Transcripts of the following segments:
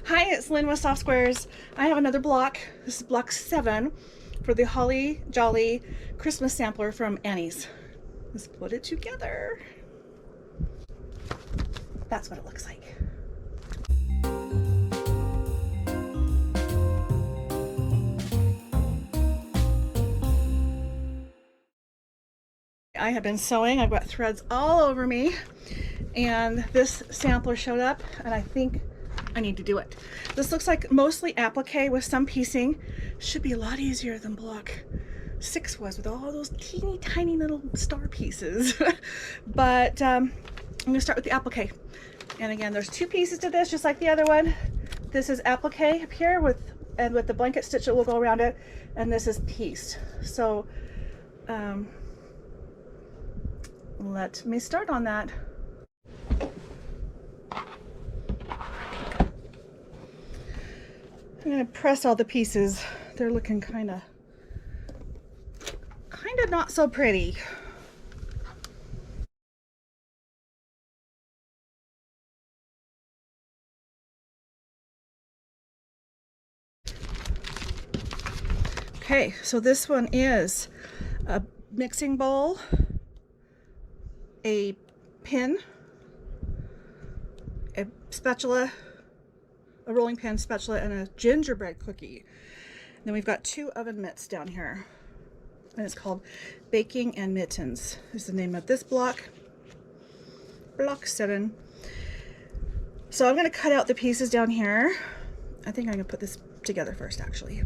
Hi, it's Lynne with Soft Squares. I have another block. This is block 7 for the Holly Jolly Christmas sampler from Annie's. Let's put it together. That's what it looks like. I have been sewing. I've got threads all over me, and this sampler showed up, and I think I need to do it. This looks like mostly applique with some piecing. Should be a lot easier than block 6 was with all those teeny tiny little star pieces. But I'm gonna start with the applique. And again, there's 2 pieces to this, just like the other one. This is applique up here with the blanket stitch that will go around it, and this is pieced. So let me start on that. I'm gonna press all the pieces. They're looking kind of not so pretty. Okay, so this one is a mixing bowl, a pin, a spatula, a rolling pin, spatula, and a gingerbread cookie. And then we've got 2 oven mitts down here. And it's called Baking and Mittens. Is the name of this block. Block 7. So I'm going to cut out the pieces down here. I think I'm going to put this together first, actually.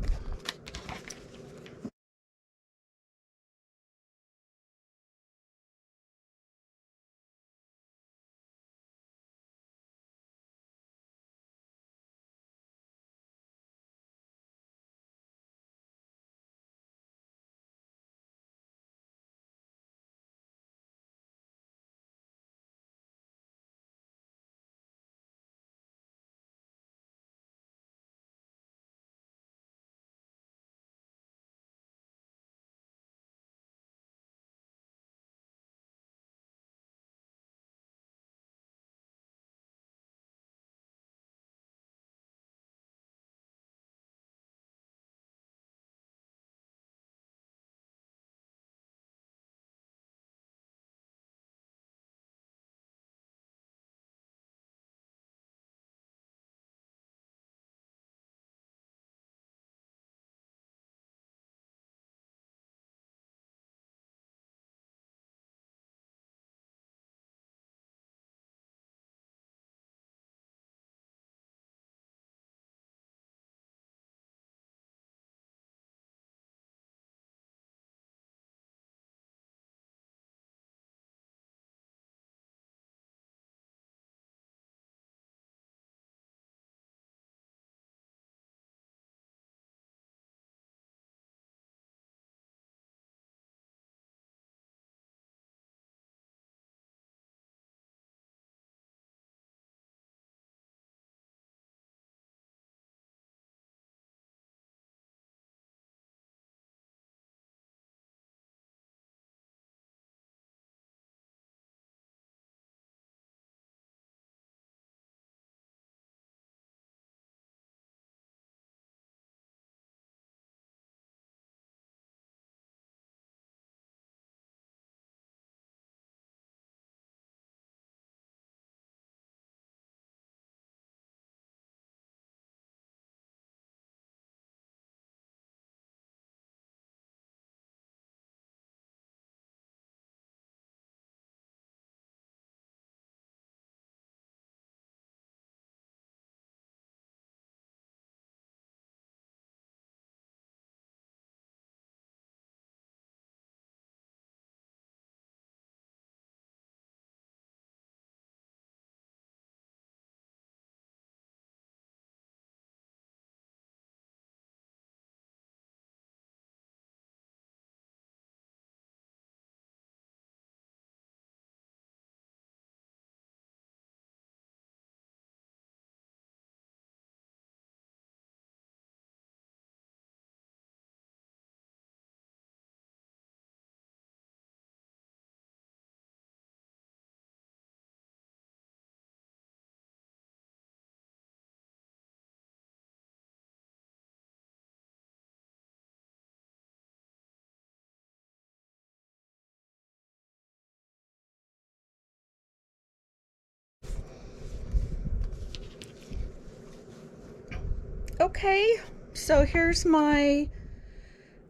Okay, so here's my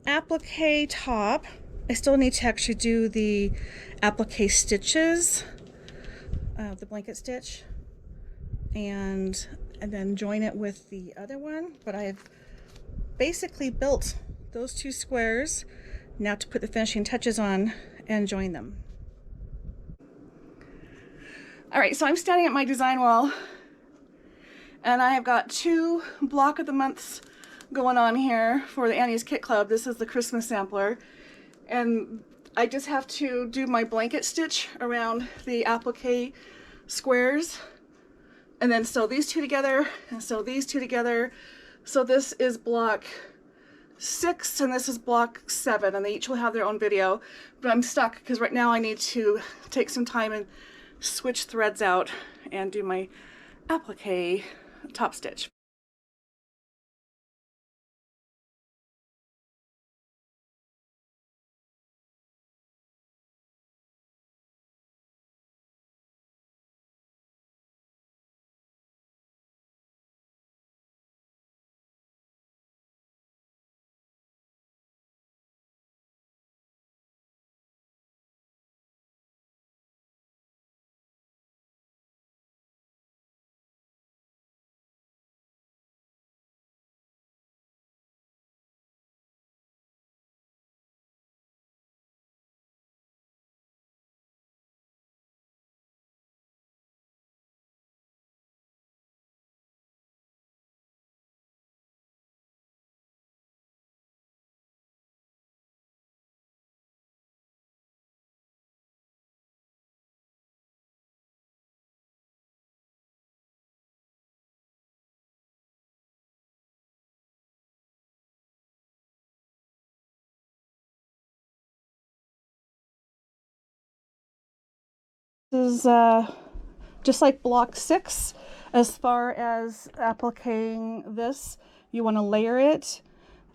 applique top. I still need to actually do the applique stitches, the blanket stitch, and then join it with the other one. But I've basically built those two squares. Now to put the finishing touches on and join them. All right, so I'm standing at my design wall, and I have got 2 block of the months going on here for the Annie's Kit Club. This is the Christmas sampler, and I just have to do my blanket stitch around the applique squares, and then sew these 2 together and sew these 2 together. So this is block 6 and this is block 7, and they each will have their own video, but I'm stuck because right now I need to take some time and switch threads out and do my applique top stitch. This is just like block 6. As far as appliquing this, you want to layer it,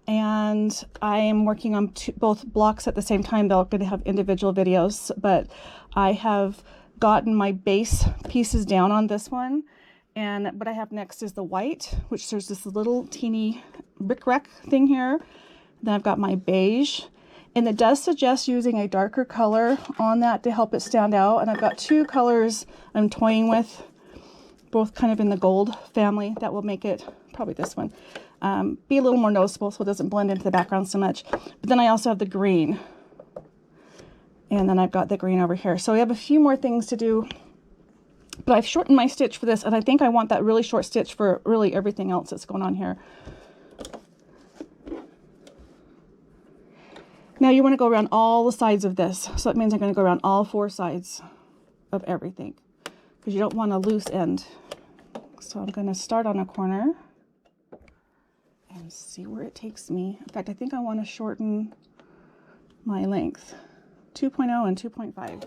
and I am working on both blocks at the same time. They're going to have individual videos, but I have gotten my base pieces down on this one, and what I have next is the white, which there's this little teeny bric-a-brac thing here. Then I've got my beige, and it does suggest using a darker color on that to help it stand out. And I've got 2 colors I'm toying with, both kind of in the gold family, that will make it, probably this one, be a little more noticeable so it doesn't blend into the background so much. But then I also have the green, and then I've got the green over here. So we have a few more things to do, but I've shortened my stitch for this, and I think I want that really short stitch for really everything else that's going on here. Now you want to go around all the sides of this. So that means I'm going to go around all 4 sides of everything, because you don't want a loose end. So I'm going to start on a corner and see where it takes me. In fact, I think I want to shorten my length. 2.0 and 2.5.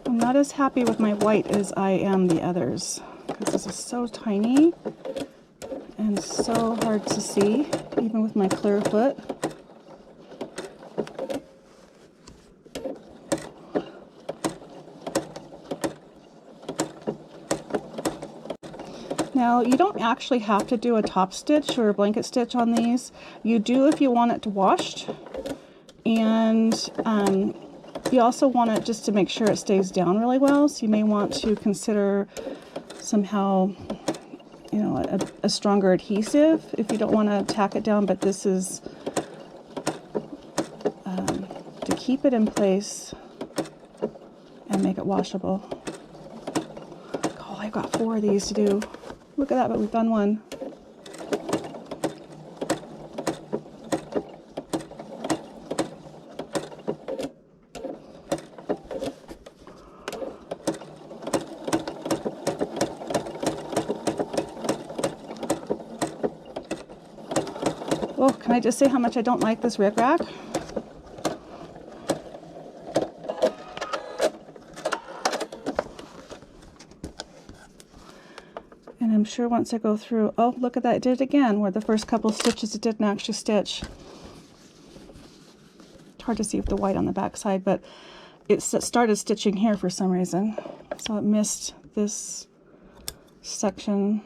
I'm not as happy with my white as I am the others, because this is so tiny and so hard to see, even with my clear foot. Now, you don't actually have to do a top stitch or a blanket stitch on these. You do if you want it washed, and you also want it just to make sure it stays down really well. So you may want to consider somehow, you know, a stronger adhesive if you don't want to tack it down. But this is to keep it in place and make it washable. Oh, I've got 4 of these to do. Look at that, but we've done one. Oh, can I just say how much I don't like this rickrack? And I'm sure once I go through, oh, look at that, it did it again, where the first couple stitches it didn't actually stitch. It's hard to see with the white on the back side, but it started stitching here for some reason. So it missed this section.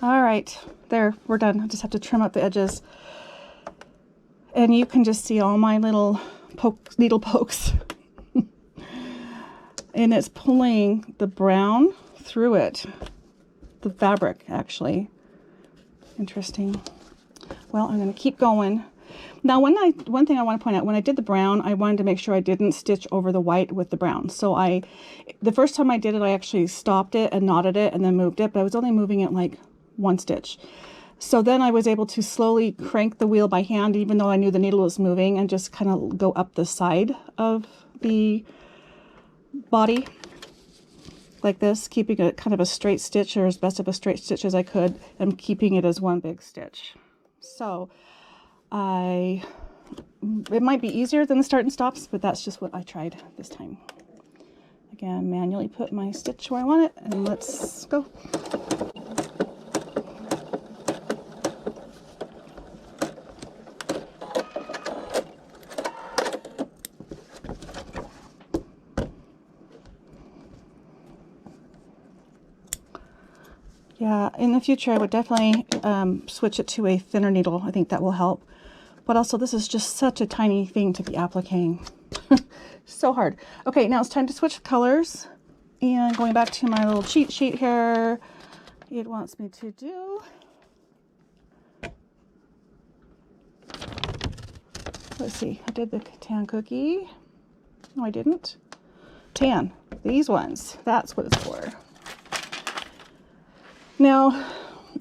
All right, there, we're done. I just have to trim up the edges. And you can just see all my little needle pokes. And it's pulling the brown through it. The fabric, actually. Interesting. Well, I'm going to keep going. Now, one thing I want to point out, when I did the brown, I wanted to make sure I didn't stitch over the white with the brown. So the first time I did it, I actually stopped it and knotted it and then moved it, but I was only moving it like one stitch. So then I was able to slowly crank the wheel by hand, even though I knew the needle was moving, and just kind of go up the side of the body like this, keeping it kind of a straight stitch, or as best of a straight stitch as I could, and keeping it as one big stitch. So it might be easier than the start and stops, but that's just what I tried this time. Again, manually put my stitch where I want it, and let's go. Yeah, in the future I would definitely switch it to a thinner needle. I think that will help. But also, this is just such a tiny thing to be appliquing. So hard. Okay, now it's time to switch colors. And going back to my little cheat sheet here, it wants me to do... Let's see, I did the tan cookie. No, I didn't. Tan. These ones. That's what it's for. Now,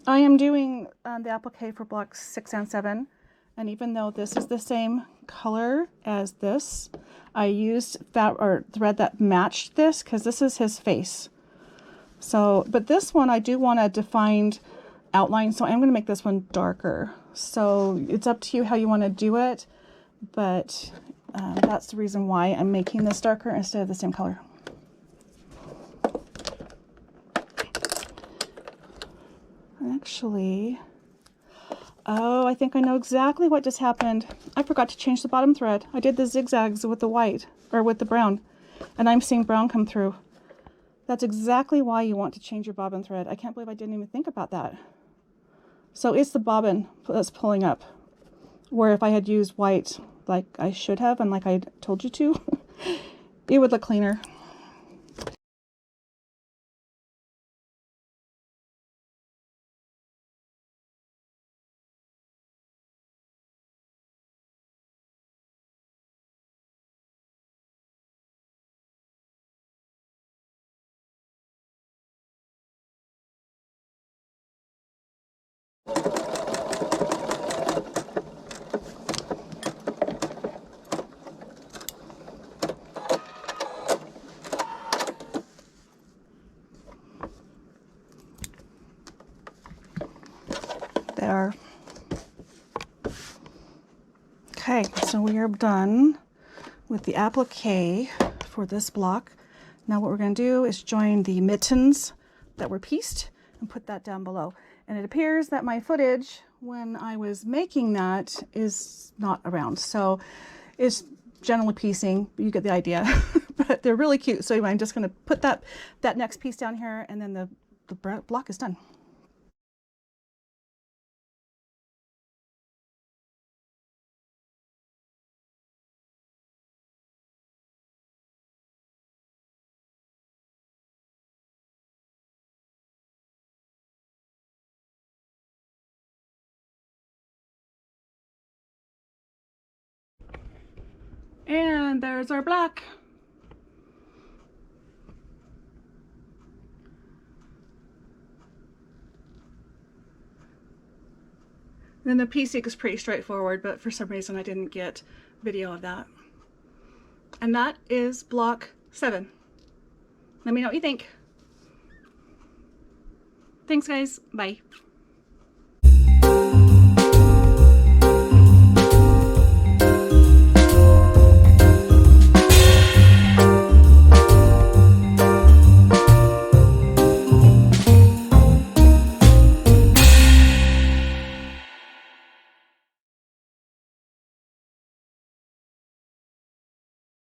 I am doing the applique for blocks 6 and 7, and even though this is the same color as this, I used thread that matched this because this is his face. So, but this one I do want a defined outline, so I'm going to make this one darker. So it's up to you how you want to do it, but that's the reason why I'm making this darker instead of the same color. Actually, oh, I think I know exactly what just happened. I forgot to change the bottom thread. I did the zigzags with the white, or with the brown, and I'm seeing brown come through. That's exactly why you want to change your bobbin thread. I can't believe I didn't even think about that. So it's the bobbin that's pulling up, where if I had used white like I should have and like I told you to, it would look cleaner. There. Okay, so we are done with the applique for this block. Now what we're going to do is join the mittens that were pieced and put that down below. And it appears that my footage when I was making that is not around. So it's generally piecing, you get the idea. But they're really cute. So anyway, I'm just going to put that next piece down here, and then the block is done. And there's our black. Then the piecing is pretty straightforward, but for some reason I didn't get video of that. And that is block 7. Let me know what you think. Thanks guys, bye.